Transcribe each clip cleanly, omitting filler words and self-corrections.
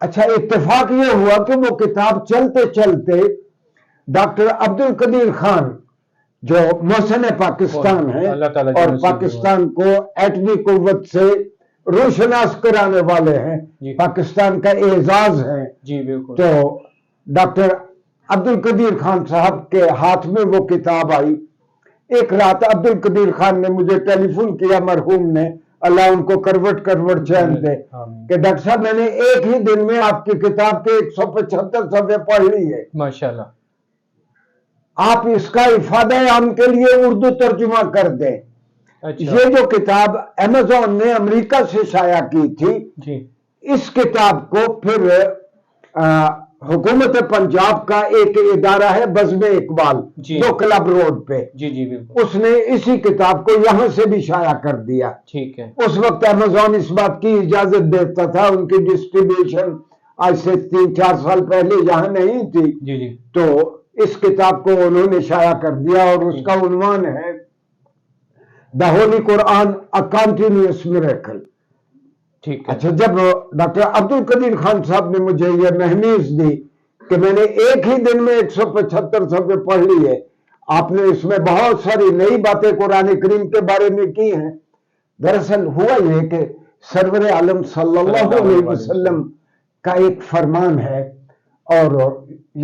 اچھا اتفاق یہ ہوا کہ وہ کتاب چلتے چلتے ڈاکٹر عبد القدیر خان جو محسن پاکستان ہیں اور پاکستان کو ایٹمی قوت سے روشناس کرانے والے ہیں، پاکستان کا اعزاز ہے، تو ڈاکٹر عبد القدیر خان صاحب کے ہاتھ میں وہ کتاب آئی۔ ایک رات عبد القدیر خان نے مجھے ٹیلی فون کیا، مرحوم نے، اللہ ان کو کروٹ چین دے، کہ ڈاکٹر صاحب میں نے ایک ہی دن میں آپ کی کتاب کے 175 صفحے پڑھ لی ہے، ماشاءاللہ، آپ اس کا افادہ عام کے لیے اردو ترجمہ کر دیں۔ یہ جو کتاب ایمیزون نے امریکہ سے شائع کی تھی، اس کتاب کو پھر حکومت پنجاب کا ایک ادارہ ہے بزم اقبال، جو کلب روڈ پہ، اس نے اسی کتاب کو یہاں سے بھی شائع کر دیا۔ اس وقت ایمیزون اس بات کی اجازت دیتا تھا، ان کی ڈسٹریبیوشن آج سے 3-4 سال پہلے یہاں نہیں تھی، تو اس کتاب کو انہوں نے شائع کر دیا، اور اس کا عنوان ہے دی ہولی قرآن اے کنٹینیوس میریکل۔ اچھا، جب ڈاکٹر عبد القدیر خان صاحب نے مجھے یہ مہمیز دی کہ میں نے ایک ہی دن میں 175 صفحے پڑھ لی ہے، آپ نے اس میں بہت ساری نئی باتیں قرآن کریم کے بارے میں کی ہیں۔ دراصل ہوا یہ کہ سرور عالم صلی اللہ علیہ وسلم کا ایک فرمان ہے، اور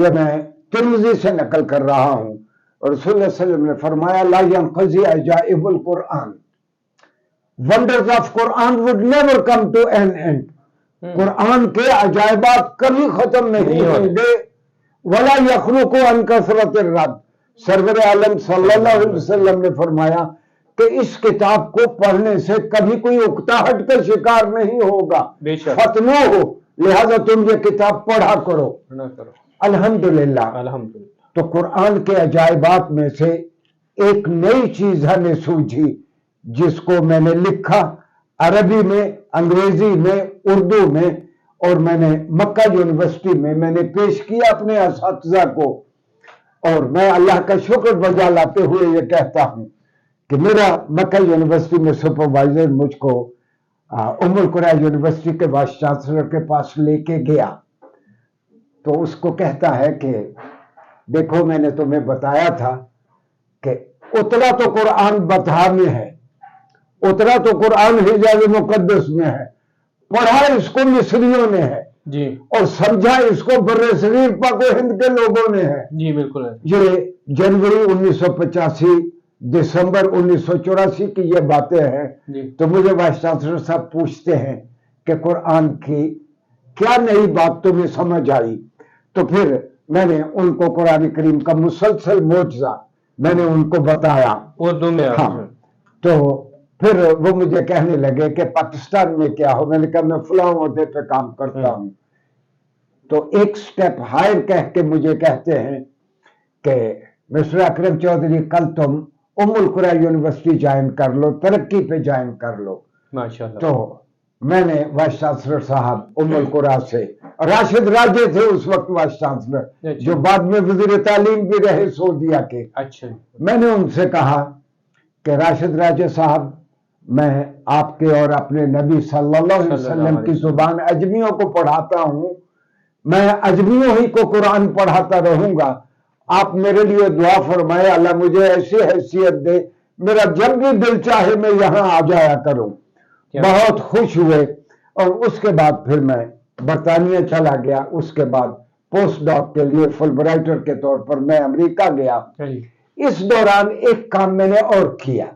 یہ میں ترمذی سے نقل کر رہا ہوں، اور رسول اللہ صلی اللہ علیہ وسلم نے فرمایا لا ينقضی عجائب القرآن، wonders of Quran would never come to an end۔ قرآن کے عجائبات کبھی ختم نہیں ہوں گے۔ ولا یخلق عن کثرت الرد، سرور عالم صلی اللہ علیہ وسلم نے فرمایا کہ اس کتاب کو پڑھنے سے کبھی کوئی اکتاہٹ کا شکار نہیں ہوگا، فتنو ہو، لہذا تم یہ کتاب پڑھا کرو۔ الحمدللہ۔ تو قرآن کے عجائبات میں سے ایک نئی چیز ہمیں سوجھی، جس کو میں نے لکھا عربی میں، انگریزی میں، اردو میں، اور میں نے مکہ یونیورسٹی میں نے پیش کیا اپنے اساتذہ کو، اور میں اللہ کا شکر بجا لاتے ہوئے یہ کہتا ہوں کہ میرا مکہ یونیورسٹی میں سپروائزر مجھ کو ام القرا یونیورسٹی کے وائس چانسلر کے پاس لے کے گیا، تو اس کو کہتا ہے کہ دیکھو میں نے تمہیں بتایا تھا کہ اترا تو قرآن بطحا میں ہے، اترا تو قرآن حجاز مقدس میں ہے، پڑھا اس کو مصریوں نے ہے، اور سمجھا اس کو برصغیر پاک و ہند کے لوگوں نے ہے۔ یہ جنوری 1985 دسمبر 1984 کی یہ باتیں ہیں۔ تو مجھے وائس چانسلر صاحب پوچھتے ہیں کہ قرآن کی کیا نئی بات تمہیں سمجھ آئی؟ تو پھر میں نے ان کو قرآن کریم کا مسلسل معجزہ میں نے ان کو بتایا اردو میں۔ تو پھر وہ مجھے کہنے لگے کہ پاکستان میں کیا ہو؟ میں نے کہا میں فلاں عہدے پہ کام کرتا ہوں۔ تو ایک سٹیپ ہائر کہہ کے مجھے کہتے ہیں کہ مسٹر اکرم چودھری کل تم ام القرا یونیورسٹی جوائن کر لو، ترقی پہ جوائن کر لو۔ تو میں نے وائس چانسلر صاحب ام القرا سے، راشد راجے تھے اس وقت وائس چانسلر، جو بعد میں وزیر تعلیم بھی رہے سعودیہ کے، میں نے ان سے کہا کہ راشد راجے صاحب، میں آپ کے اور اپنے نبی صلی اللہ علیہ وسلم کی زبان اجمیوں کو پڑھاتا ہوں، میں اجمیوں ہی کو قرآن پڑھاتا رہوں گا، آپ میرے لیے دعا فرمائے اللہ مجھے ایسی حیثیت دے، میرا جب بھی دل چاہے میں یہاں آ جایا کروں۔ بہت خوش ہوئے، اور اس کے بعد پھر میں برطانیہ چلا گیا، اس کے بعد پوسٹ ڈاک کے لیے فل برائٹر کے طور پر میں امریکہ گیا۔ اس دوران ایک کام میں نے اور کیا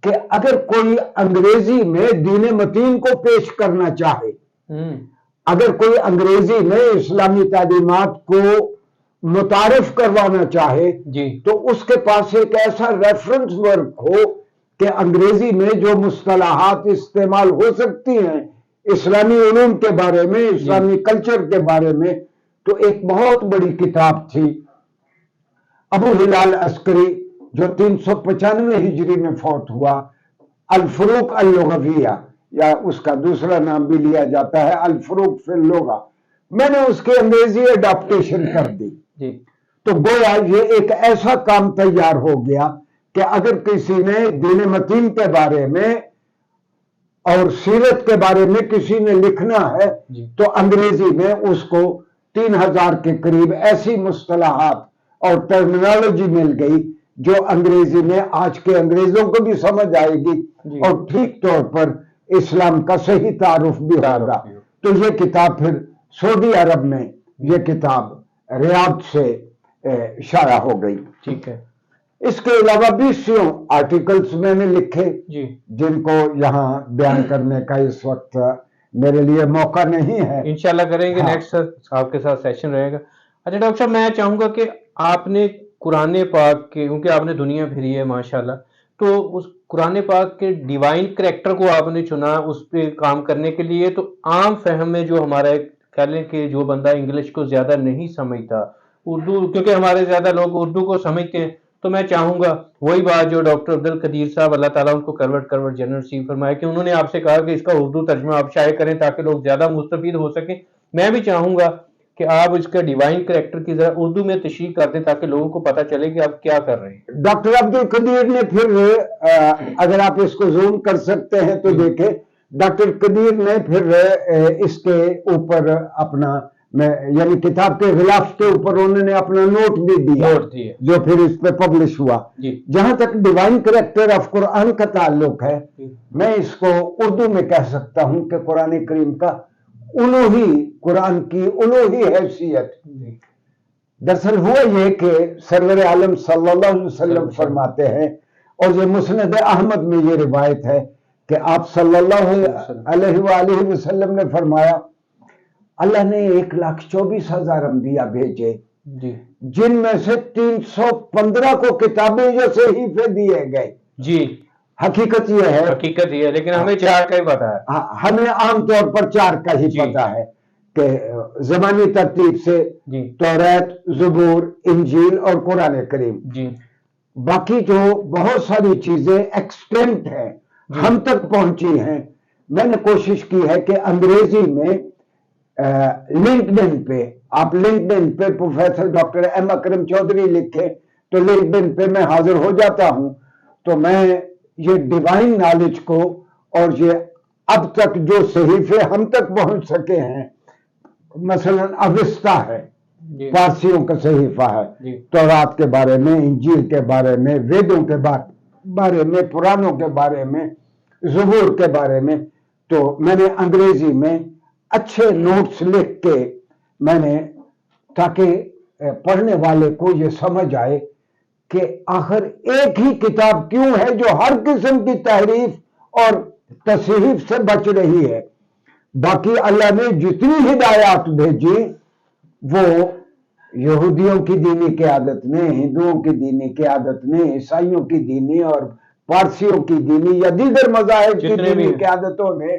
کہ اگر کوئی انگریزی میں دین متین کو پیش کرنا چاہے، اگر کوئی انگریزی میں اسلامی تعلیمات کو متعارف کروانا چاہے، تو اس کے پاس ایک ایسا ریفرنس ورک ہو کہ انگریزی میں جو مصطلحات استعمال ہو سکتی ہیں اسلامی علوم کے بارے میں، اسلامی کلچر کے بارے میں۔ تو ایک بہت بڑی کتاب تھی ابو ہلال عسکری، جو 395 ہجری میں فوت ہوا، الفروق اللغویہ، یا اس کا دوسرا نام بھی لیا جاتا ہے الفروق فی اللغہ، میں نے اس کے انگریزی اڈاپٹیشن کر دی۔ تو گویا یہ ایک ایسا کام تیار ہو گیا کہ اگر کسی نے دین متین کے بارے میں اور سیرت کے بارے میں کسی نے لکھنا ہے تو انگریزی میں اس کو 3000 کے قریب ایسی مصطلحات اور ٹرمینالوجی مل گئی جو انگریزی میں آج کے انگریزوں کو بھی سمجھ آئے گی اور ٹھیک طور پر اسلام کا صحیح تعارف بھی ہوگا. تو یہ کتاب پھر سعودی عرب میں یہ کتاب ریاض سے شائع ہو گئی. ٹھیک ہے. اس کے علاوہ 20 آرٹیکلز میں نے لکھے جن کو یہاں بیان کرنے کا اس وقت میرے لیے موقع نہیں ہے. انشاءاللہ کریں گے. نیکسٹ آپ کے ساتھ سیشن رہے گا. اچھا ڈاکٹر صاحب، میں چاہوں گا کہ آپ نے قرآن پاک کے، کیونکہ آپ نے دنیا پھری ہے ماشاءاللہ، تو اس قرآن پاک کے ڈیوائن کریکٹر کو آپ نے چنا اس پہ کام کرنے کے لیے. تو عام فہم میں جو ہمارا کہہ لیں کہ جو بندہ انگلش کو زیادہ نہیں سمجھتا، اردو، کیونکہ ہمارے زیادہ لوگ اردو کو سمجھتے ہیں، تو میں چاہوں گا وہی بات جو ڈاکٹر عبدالقدیر صاحب، اللہ تعالیٰ ان کو کروٹ جنرل نصیب فرمائے، کہ انہوں نے آپ سے کہا کہ اس کا اردو ترجمہ آپ شائع کریں تاکہ لوگ زیادہ مستفید ہو سکیں. میں بھی چاہوں گا کہ آپ اس کا ڈیوائن کریکٹر کی ذرا اردو میں تشریح کر دیں تاکہ لوگوں کو پتہ چلے کہ آپ کیا کر رہے ہیں. ڈاکٹر عبدالقدیر نے پھر اگر آپ اس کو زوم کر سکتے ہیں تو دیکھیں، ڈاکٹر قدیر نے پھر اس کے اوپر اپنا، یعنی کتاب کے غلاف کے اوپر انہوں نے اپنا نوٹ بھی دیا جو پھر اس پہ پبلش ہوا. جہاں تک ڈیوائن کریکٹر آف قرآن کا تعلق ہے، میں اس کو اردو میں کہہ سکتا ہوں کہ قرآن کریم کا الوہی، قرآن کی الوہی حیثیت. دراصل ہوا یہ کہ سرور عالم صلی اللہ علیہ وسلم فرماتے ہیں، اور یہ مسند احمد میں یہ روایت ہے کہ آپ صلی اللہ علیہ وآلہ وسلم نے فرمایا، اللہ نے 1,24,000 انبیاء بھیجے جن میں سے 315 کو کتابیں یا صحیفے دیے گئے. حقیقت یہ ہے، لیکن ہمیں 4 کا ہی پتا ہے. ہمیں عام طور پر 4 کا ہی پتا ہے کہ زمانی ترتیب سے توریت، زبور، انجیل اور قرآن کریم. باقی جو بہت ساری چیزیں ایکسٹینٹ ہیں، ہم تک پہنچی ہیں. میں نے کوشش کی ہے کہ انگریزی میں لنکڈن پہ، آپ لنکڈن پہ پروفیسر ڈاکٹر ایم اکرم چودھری لکھے تو لنکڈن پہ میں حاضر ہو جاتا ہوں. تو میں یہ ڈیوائن نالج کو، اور یہ اب تک جو صحیفے ہم تک پہنچ سکے ہیں، مثلا اوستا ہے، پارسیوں کا صحیفہ ہے، تورات کے بارے میں، انجیل کے بارے میں، ویدوں کے بارے میں، پرانوں کے بارے میں، زبور کے بارے میں. تو میں نے انگریزی میں اچھے نوٹس لکھ کے، میں نے، تاکہ پڑھنے والے کو یہ سمجھ آئے کہ آخر ایک ہی کتاب کیوں ہے جو ہر قسم کی تحریف اور تصحیف سے بچ رہی ہے. باقی اللہ نے جتنی ہدایات بھیجی وہ یہودیوں کی دینی قیادت نے، ہندوؤں کی دینی قیادت نے، عیسائیوں کی دینی اور پارسیوں کی دینی یا دیگر مذاہب کی دینی قیادتوں نے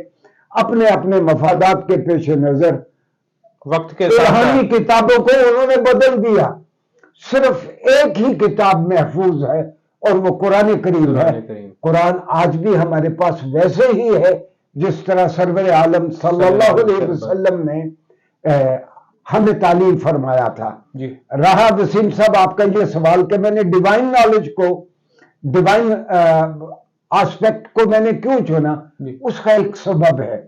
اپنے اپنے مفادات کے پیش نظر وقت کے روحانی کتابوں کو انہوں نے بدل دیا. صرف ایک ہی کتاب محفوظ ہے اور وہ قرآن کریم ہے. قرآن آج بھی ہمارے پاس ویسے ہی ہے جس طرح سرور عالم صلی اللہ علیہ وسلم نے ہمیں تعلیم فرمایا تھا. رہا وسیم صاحب آپ کا یہ سوال کہ میں نے ڈیوائن نالج کو، ڈیوائن آسپیکٹ کو میں نے کیوں چنا، اس کا ایک سبب ہے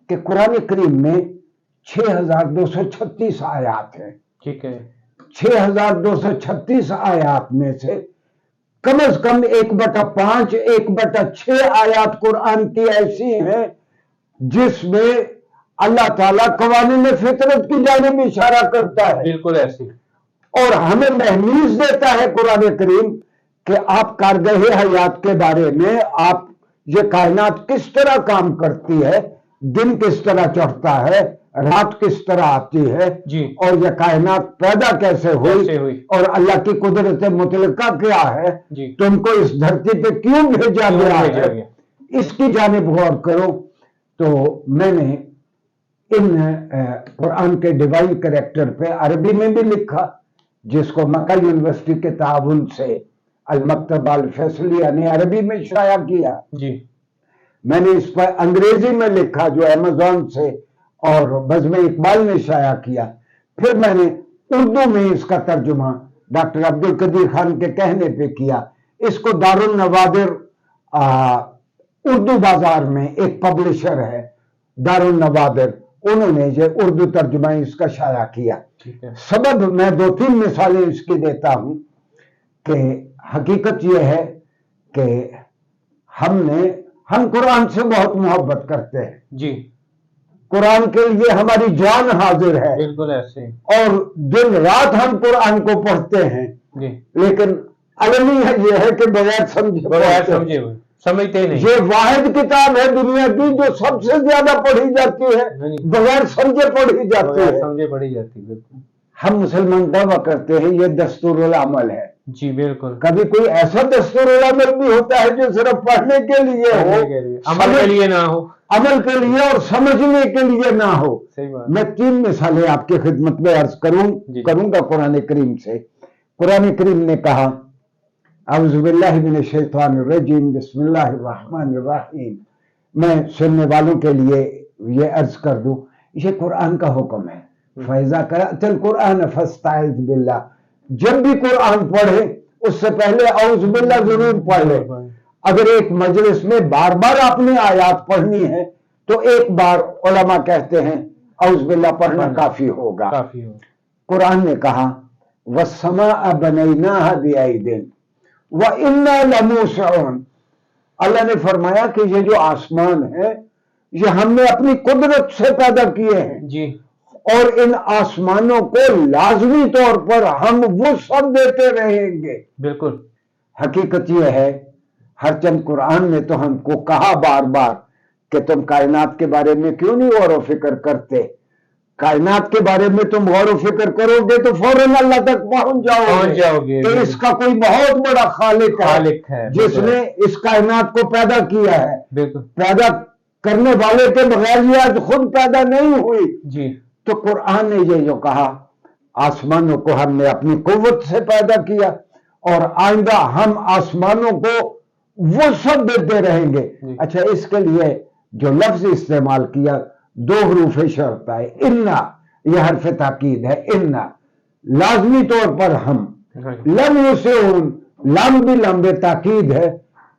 کہ قرآن کریم میں 6236 آیات ہیں. ٹھیک ہے. 6236 آیات میں سے کم از کم 1/5، 1/6 آیات قرآن کی ایسی ہیں جس میں اللہ تعالیٰ قوانین فطرت کی جانب اشارہ کرتا ہے. بالکل ایسی. اور ہمیں مہمیز دیتا ہے قرآن کریم کہ آپ کارگہ حیات کے بارے میں، آپ یہ کائنات کس طرح کام کرتی ہے، دن کس طرح چڑھتا ہے، رات کس طرح آتی ہے، اور یہ کائنات پیدا کیسے ہوئی، اور اللہ کی قدرت مطلقہ کیا ہے، تم کو اس دھرتی پہ کیوں بھیجا گیا ہے، اس کی جانب غور کرو. تو میں نے ان قرآن کے ڈیوائن کریکٹر پہ عربی میں بھی لکھا، جس کو مکہ یونیورسٹی کے تعاون سے المکتب الفیصلیہ نے عربی میں شائع کیا. میں نے اس پر انگریزی میں لکھا جو ایمیزون سے اور بزم اقبال نے شائع کیا. پھر میں نے اردو میں اس کا ترجمہ ڈاکٹر عبدالقدیر خان کے کہنے پہ کیا. اس کو دارالنوادر اردو بازار میں ایک پبلشر ہے دارالنوادر، انہوں نے یہ اردو ترجمہ اس کا شائع کیا۔ سبب میں 2-3 مثالیں اس کی دیتا ہوں کہ حقیقت یہ ہے کہ ہم قرآن سے بہت محبت کرتے ہیں جی، قرآن کے لیے ہماری جان حاضر ہے، بالکل ایسے، اور دن رات ہم قرآن کو پڑھتے ہیں، جی، لیکن المی ہے یہ ہے کہ بغیر سمجھے سمجھتے نہیں۔ یہ واحد کتاب ہے دنیا کی جو سب سے زیادہ پڑھی جاتی ہے، بغیر سمجھے پڑھی جاتی ہے، سمجھے پڑھی جاتی ہے، بالکل۔ ہم مسلمان دعویٰ کرتے ہیں یہ دستور العمل ہے، جی بالکل۔ کبھی کوئی ایسا دستور العمل بھی ہوتا ہے جو صرف پڑھنے کے لیے ہو، عمل کے لیے نہ ہو، عمل کے لیے اور سمجھنے کے لیے نہ ہو۔ صحیح بات۔ میں 3 مثالیں آپ کی خدمت میں عرض کروں گا قرآن کریم سے۔ قرآن کریم نے کہا اعوذ باللہ من الشیطان الرجیم بسم اللہ الرحمن الرحیم۔ میں سننے والوں کے لیے یہ عرض کر دوں، یہ قرآن کا حکم ہے، فَإِذَا قَرَأْتَ الْقُرْآنَ فَاسْتَعِذْ بِاللَّهِ۔ جب بھی قرآن پڑھے اس سے پہلے اعوذ باللہ ضرور پڑھ لے۔ اگر ایک مجلس میں بار بار آپ نے آیات پڑھنی ہے تو ایک بار علماء کہتے ہیں اعوذ باللہ پڑھنا کافی ہوگا۔ قرآن نے کہا وَالسَّمَاءَ بَنَيْنَاهَا بِأَيْدٍ وَإِنَّا لَمُوسِعُونَ۔ اللہ نے فرمایا کہ یہ جو آسمان ہے یہ ہم نے اپنی قدرت سے پیدا کیے ہیں جی، اور ان آسمانوں کو لازمی طور پر ہم وسعت دیتے رہیں گے۔ بالکل۔ حقیقت یہ ہے ہر چند قرآن میں تو ہم کو کہا بار بار کہ تم کائنات کے بارے میں کیوں نہیں غور و فکر کرتے، کائنات کے بارے میں تم غور و فکر کرو گے تو فوراً اللہ تک پہنچ جاؤ گے کہ اس کا کوئی بہت بڑا خالق ہے جس نے اس کائنات کو پیدا کیا ہے۔ بالکل۔ پیدا کرنے والے کے بغیر یہ آج خود پیدا نہیں ہوئی۔ جی، تو قرآن نے یہ جو کہا آسمانوں کو ہم نے اپنی قوت سے پیدا کیا اور آئندہ ہم آسمانوں کو وسعت دیتے رہیں گے۔ اچھا، اس کے لیے جو لفظ استعمال کیا 2 حروف شرط ہے، انا، یہ حرف تاکید ہے، انا، لازمی طور پر ہم، لم یسعون، لام بھی لمبے تاکید ہے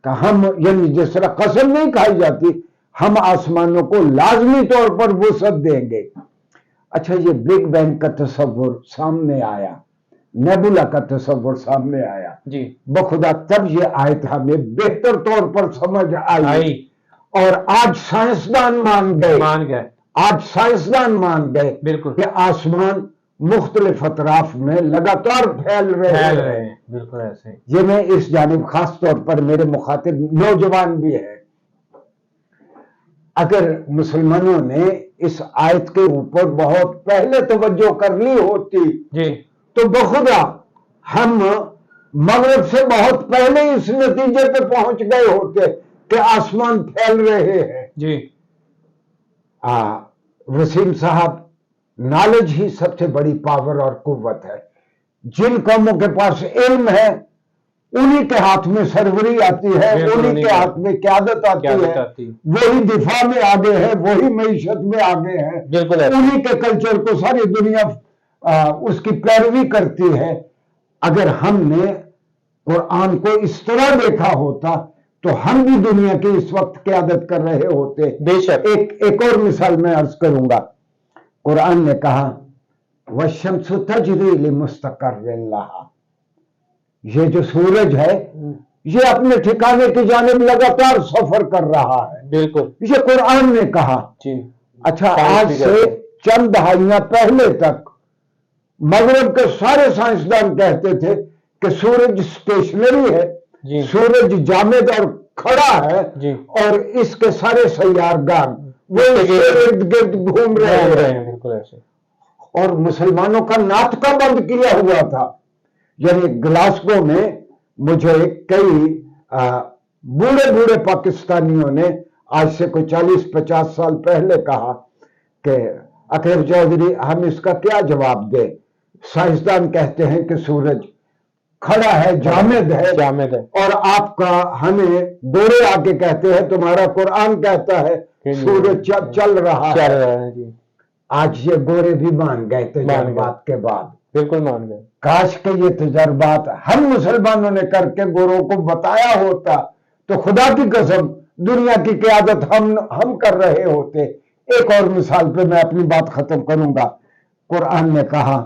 کہ ہم، یعنی جس طرح قسم نہیں کھائی جاتی، ہم آسمانوں کو لازمی طور پر وسعت دیں گے۔ اچھا، یہ بگ بینگ کا تصور سامنے آیا، نیبولا کا تصور سامنے آیا، جی، بخدا تب یہ آیت ہمیں بہتر طور پر سمجھ آئی اور آج سائنسدان مان گئے، آج سائنسدان مان گئے بالکل کہ آسمان مختلف اطراف میں لگاتار پھیل رہے ہیں۔ بالکل ایسے۔ یہ میں اس جانب خاص طور پر میرے مخاطب نوجوان بھی ہیں، اگر مسلمانوں نے اس آیت کے اوپر بہت پہلے توجہ کر لی ہوتی جی تو بخدا ہم مغرب سے بہت پہلے اس نتیجے پہ پہنچ گئے ہوتے کہ آسمان پھیل رہے ہیں۔ جی، وسیم صاحب، نالج ہی سب سے بڑی پاور اور قوت ہے۔ جن قوموں کے پاس علم ہے انہی کے ہاتھ میں سروری آتی ہے، انہی کے ہاتھ میں قیادت آتی ہے، وہی دفاع میں آگے ہے، وہی معیشت میں آگے ہے، انہی کے کلچر کو ساری دنیا اس کی پیروی کرتی ہے۔ اگر ہم نے قرآن کو اس طرح دیکھا ہوتا تو ہم بھی دنیا کی اس وقت قیادت کر رہے ہوتے۔ بے شک۔ ایک اور مثال میں عرض کروں گا، قرآن نے کہا وَالشَّمْسُ تَجْرِي لِمُسْتَقَرٍّ لَهَا۔ یہ جو سورج ہے یہ اپنے ٹھکانے کی جانب لگاتار سفر کر رہا ہے، بالکل، یہ قرآن نے کہا۔ اچھا، آج سے چند دہائیاں پہلے تک مغرب کے سارے سائنسدان کہتے تھے کہ سورج اسٹیشنری ہے، سورج جامد اور کھڑا ہے اور اس کے سارے سیارگان وہ اس کے ارد گرد گھوم رہے ہیں، بالکل ایسے۔ اور مسلمانوں کا ناطقہ بند کیا ہوا تھا۔ یعنی گلاسگو میں مجھے کئی بوڑھے پاکستانیوں نے آج سے کوئی 40-50 سال پہلے کہا کہ اکرم چودھری ہم اس کا کیا جواب دیں، سائنسدان کہتے ہیں کہ سورج کھڑا ہے، جامد ہے، اور آپ کا ہمیں گورے آ کے کہتے ہیں تمہارا قرآن کہتا ہے سورج چل رہا ہے۔ آج یہ گورے بھی مان گئے تجربات کے بعد، بالکل مان گئے۔ کاش کہ یہ تجربات ہم مسلمانوں نے کر کے گوروں کو بتایا ہوتا تو خدا کی قسم دنیا کی قیادت ہم کر رہے ہوتے. ایک اور مثال پہ میں اپنی بات ختم کروں گا. قرآن نے کہا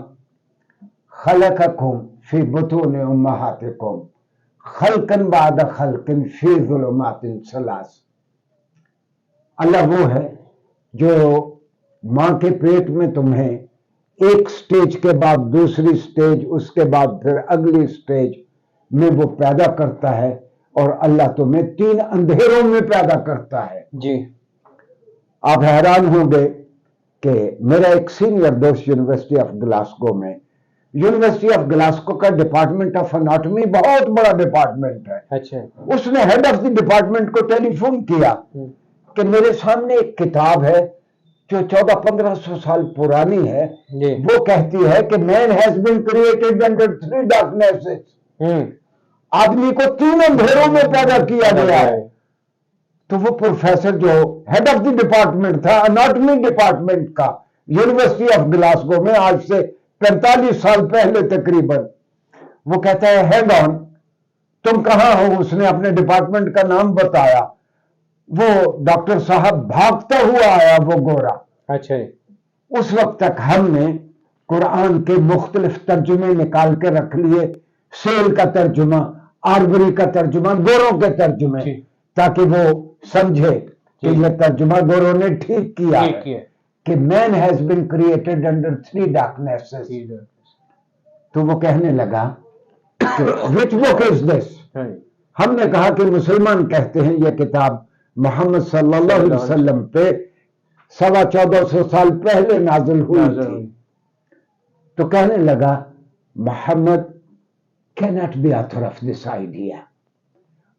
خلقکم فی بطون امہاتکم خلقا بعد خلق فی ظلمات ثلاث. اللہ وہ ہے جو ماں کے پیٹ میں تمہیں ایک سٹیج کے بعد دوسری سٹیج, اس کے بعد پھر اگلی سٹیج میں وہ پیدا کرتا ہے, اور اللہ تمہیں 3 اندھیروں میں پیدا کرتا ہے. جی. آپ حیران ہوں گے کہ میرا ایک سینئر دوست یونیورسٹی آف گلاسگو میں, یونیورسٹی آف گلاسگو کا ڈپارٹمنٹ آف اناٹمی بہت بڑا ڈپارٹمنٹ ہے. اچھا. اس نے ہیڈ آف دی ڈپارٹمنٹ کو ٹیلی فون کیا کہ میرے سامنے ایک کتاب ہے جو 1400-1500 سال پرانی ہے, وہ کہتی ہے کہ man has been created under 3 darknesses. آدمی کو 3 اندھیروں میں پیدا کیا گیا ہے. تو وہ پروفیسر جو ہیڈ آف دی ڈپارٹمنٹ تھا اناٹمی ڈپارٹمنٹ کا یونیورسٹی آف گلاسگو میں, آج سے 45 سال پہلے تقریباً, وہ کہتا ہے ہینگ آن, تم کہاں ہو؟ اس نے اپنے ڈپارٹمنٹ کا نام بتایا. وہ ڈاکٹر صاحب بھاگتا ہوا آیا, وہ گورا. اچھا. اس وقت تک ہم نے قرآن کے مختلف ترجمے نکال کے رکھ لیے, سیل کا ترجمہ, آربری کا ترجمہ, گوروں کے ترجمے, تاکہ وہ سمجھے کہ یہ ترجمہ گوروں نے ٹھیک کیا ہے کہ man has been created under 3 darknesses. تو وہ کہنے لگا کہ which book is this؟ ہم نے کہا کہ مسلمان کہتے ہیں یہ کتاب محمد صلی اللہ علیہ وسلم پہ 1450 سال پہلے نازل ہوئی تھی. تو کہنے لگا محمد cannot be author of this idea.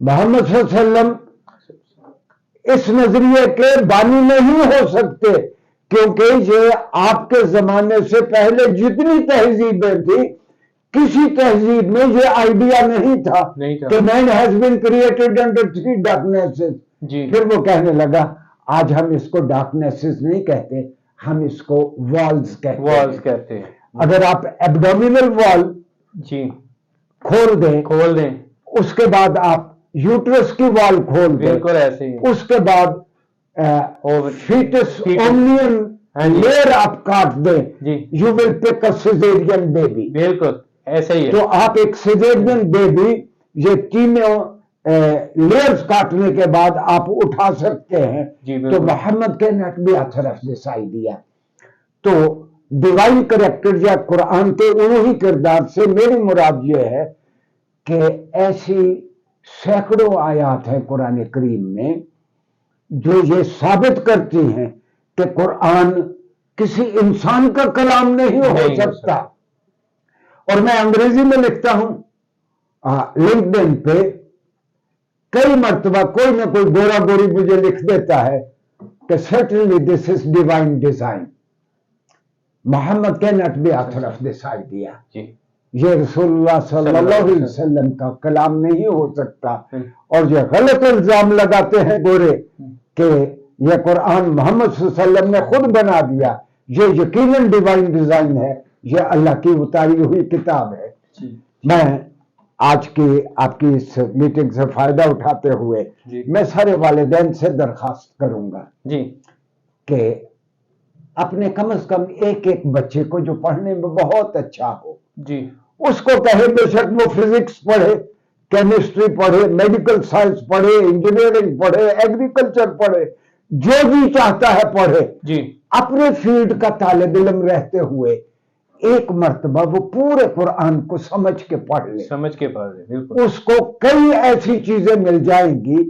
محمد صلی اللہ علیہ وسلم اس نظریے کے بانی نہیں ہو سکتے, کیونکہ یہ آپ کے زمانے سے پہلے جتنی تہذیبیں تھی کسی تہذیب میں یہ آئیڈیا نہیں تھا کہ man has been created under 3 darknesses. پھر وہ کہنے لگا آج ہم اس کو ڈارکنیسز نہیں کہتے, ہم اس کو والز کہتے ہیں. اگر آپ ایبڈومینل وال کھول دیں, اس کے بعد آپ یوٹرس کی وال کھول دیں, اس کے بعد فیٹس اومنین لیئر آپ کاٹ دیں, you will pick a caesarean baby. بالکل ایسا ہی ہے. تو آپ ایک سیزیرین بیبی یہ تینوں لیئرز کاٹنے کے بعد آپ اٹھا سکتے ہیں. تو محمد کے نٹ بھی آتھر آف دس آئیڈیا. تو ڈیوائن کریکٹر یا قرآن کے الوہی کردار سے میری مراد یہ ہے کہ ایسی سینکڑوں آیات ہیں قرآن کریم میں جو یہ ثابت کرتی ہیں کہ قرآن کسی انسان کا کلام نہیں ہو سکتا. اور میں انگریزی میں لکھتا ہوں لنکڈ پہ, کئی مرتبہ کوئی نہ کوئی گورا گوری مجھے لکھ دیتا ہے کہ certainly this is divine design. Muhammad cannot be author of this idea. یہ رسول اللہ صلی اللہ علیہ وسلم کا کلام نہیں ہو سکتا. اور یہ غلط الزام لگاتے ہیں گورے کہ یہ قرآن محمد صلی اللہ علیہ وسلم نے خود بنا دیا. یہ یقیناً ڈیوائن ڈیزائن ہے, یہ اللہ کی اتاری ہوئی کتاب ہے. میں آج کی آپ کی اس میٹنگ سے فائدہ اٹھاتے ہوئے میں سارے والدین سے درخواست کروں گا کہ اپنے کم از کم ایک بچے کو جو پڑھنے میں بہت اچھا ہو اس کو کہے بے شک وہ فزکس پڑھے, کیمسٹری پڑھے, میڈیکل سائنس پڑھے, انجینئرنگ پڑھے, ایگریکلچر پڑھے, جو بھی چاہتا ہے پڑھے. اپنے فیلڈ کا طالب علم رہتے ہوئے ایک مرتبہ وہ پورے قرآن کو سمجھ کے پڑھ لے. اس کو کئی ایسی چیزیں مل جائیں گی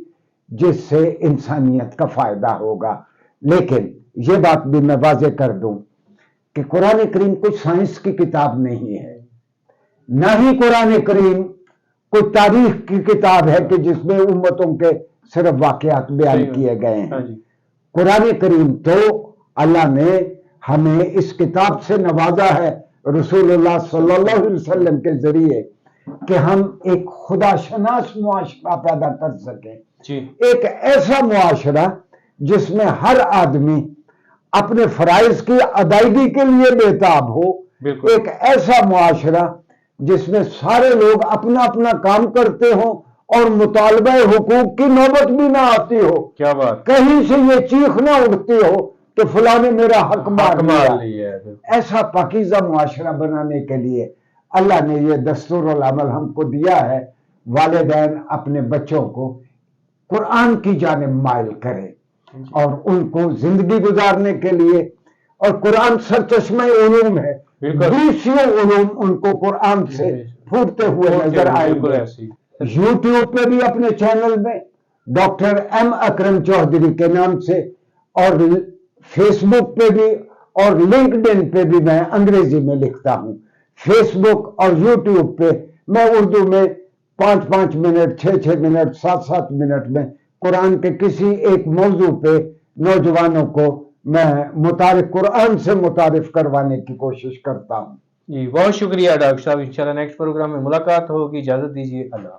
جس سے انسانیت کا فائدہ ہوگا. لیکن یہ بات بھی میں واضح کر دوں کہ قرآن کریم کوئی سائنس کی کتاب نہیں ہے, نہ ہی قرآن کریم کوئی تاریخ کی کتاب ہے کہ جس میں امتوں کے صرف واقعات بیان کیے گئے ہیں. قرآن کریم تو اللہ نے ہمیں اس کتاب سے نوازا ہے رسول اللہ صلی اللہ علیہ وسلم کے ذریعے کہ ہم ایک خدا شناس معاشرہ پیدا کر سکیں. ایک ایسا معاشرہ جس میں ہر آدمی اپنے فرائض کی ادائیگی کے لیے بےتاب ہو. ایک ایسا معاشرہ جس میں سارے لوگ اپنا اپنا کام کرتے ہوں اور مطالبہ حقوق کی نوبت بھی نہ آتی ہو, کیا بات, کہیں سے یہ چیخ نہ اٹھتی ہو کہ فلاں نے میرا حق مار کمال لیا. ہے. ایسا پاکیزہ معاشرہ بنانے کے لیے اللہ نے یہ دستور العمل ہم کو دیا ہے. والدین اپنے بچوں کو قرآن کی جانب مائل کریں اور ان کو زندگی گزارنے کے لیے, اور قرآن سرچشمہ علوم ہے, بیسوں علوم ان کو قرآن سے پھوٹتے ہوئے نظر آئیں گے. یوٹیوب پہ بھی اپنے چینل میں ڈاکٹر ایم اکرم چودھری کے نام سے, اور فیس بک پہ بھی اور لنکڈ ان پہ بھی میں انگریزی میں لکھتا ہوں. فیس بک اور یوٹیوب پہ میں اردو میں 5-5 منٹ, 6-6 منٹ, 7-7 منٹ میں قرآن کے کسی ایک موضوع پہ نوجوانوں کو میں متعارف, قرآن سے متعارف کروانے کی کوشش کرتا ہوں. جی بہت شکریہ ڈاکٹر صاحب. انشاءاللہ نیکسٹ پروگرام میں ملاقات ہوگی. اجازت دیجیے. اللہ.